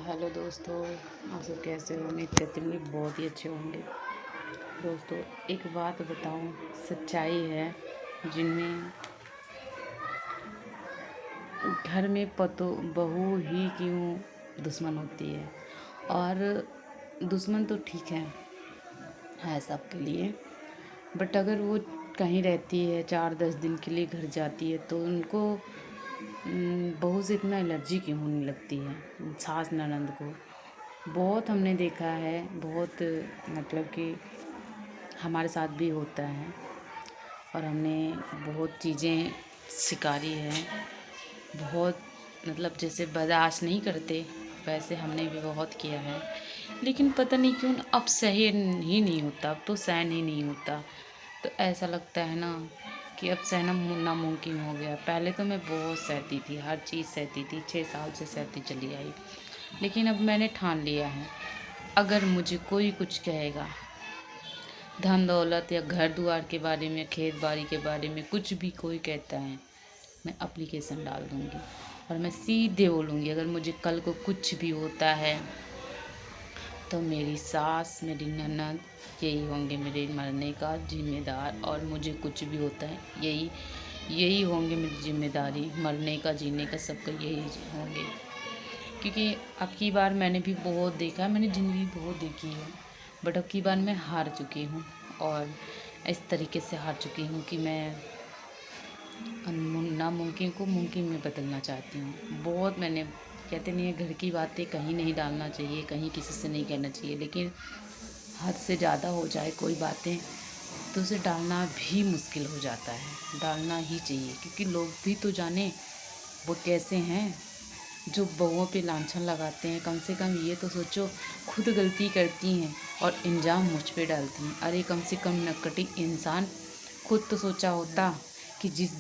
Hello दोस्तों, आप सब कैसे हो? उम्मीद करती हूँ कि बहुत ही अच्छे होंगे। दोस्तों, एक बात बताऊँ, सच्चाई है जिनमें घर में पतो बहू ही क्यों दुश्मन होती है। और दुश्मन तो ठीक है सबके लिए, बट अगर वो कहीं रहती है 4-10 दिन के लिए घर जाती है तो उनको बहू से इतना एलर्जी क्यों होने लगती है, सास ननद को। बहुत हमने देखा है, बहुत मतलब कि हमारे साथ भी होता है और हमने बहुत चीज़ें स्वीकारी हैं। बहुत मतलब जैसे बर्दाश्त नहीं करते वैसे हमने भी बहुत किया है, लेकिन पता नहीं क्यों अब सहन ही नहीं होता, अब तो सहन ही नहीं होता। तो ऐसा लगता है ना कि अब सहना नामुमकिन हो गया। पहले तो मैं बहुत सहती थी, हर चीज़ सहती थी, 6 साल से सहती चली आई। लेकिन अब मैंने ठान लिया है, अगर मुझे कोई कुछ कहेगा, धन दौलत या घर द्वार के बारे में, खेत बाड़ी के बारे में कुछ भी कोई कहता है, मैं एप्लीकेशन डाल दूँगी और मैं सीधे बोलूँगी। अगर मुझे कल को कुछ भी होता है तो मेरी सास, मेरी ननद यही होंगे मेरे मरने का ज़िम्मेदार, और मुझे कुछ भी होता है यही यही होंगे मेरी ज़िम्मेदारी, मरने का, जीने का, सबका यही होंगे। क्योंकि अब की बार मैंने भी बहुत देखा है, मैंने ज़िंदगी बहुत देखी है, बट अब की बार मैं हार चुकी हूँ। और इस तरीके से हार चुकी हूँ कि मैं नामुमकिन को मुमकिन में बदलना चाहती हूँ। बहुत मैंने, कहते नहीं है घर की बातें कहीं नहीं डालना चाहिए, कहीं किसी से नहीं कहना चाहिए, लेकिन हद से ज़्यादा हो जाए कोई बातें तो उसे डालना भी मुश्किल हो जाता है। डालना ही चाहिए क्योंकि लोग भी तो जाने वो कैसे हैं जो बहुओं पे लांछन लगाते हैं। कम से कम ये तो सोचो, खुद गलती करती हैं और इल्ज़ाम मुझ पे डालती हैं। अरे कम से कम नक्कटी इंसान खुद तो सोचा होता कि जिस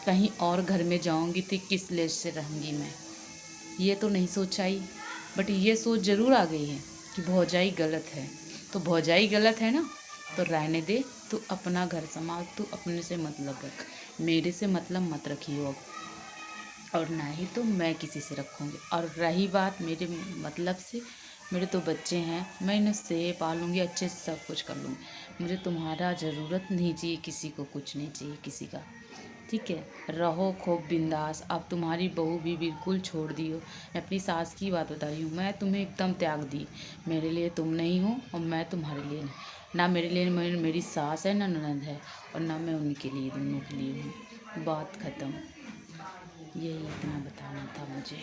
कहीं और घर में जाऊंगी तो किस लेज से रहूंगी मैं। ये तो नहीं सोचाई, बट ये सोच ज़रूर आ गई है कि भौजाई गलत है। तो भौजाई गलत है ना, तो रहने दे, तू अपना घर संभाल, तू अपने से मतलब रख, मेरे से मतलब मत रखियो अब। और ना ही तो मैं किसी से रखूँगी। और रही बात मेरे मतलब से, मेरे तो बच्चे हैं, मैं इन्हें से पालूँगी, अच्छे से सब कुछ कर लूँगी। मुझे तुम्हारा ज़रूरत नहीं चाहिए, किसी को कुछ नहीं चाहिए किसी का, ठीक है? रहो खूब बिंदास। अब तुम्हारी बहू भी बिल्कुल छोड़ दी हो। मैं अपनी सास की बात बता रही हूँ, मैं तुम्हें एकदम त्याग दी। मेरे लिए तुम नहीं हो और मैं तुम्हारे लिए नहीं। ना मेरे लिए मेरी सास है, ना ननद है, और ना मैं उनके लिए, दोनों के लिए हूँ। बात ख़त्म। यही इतना बताना था मुझे।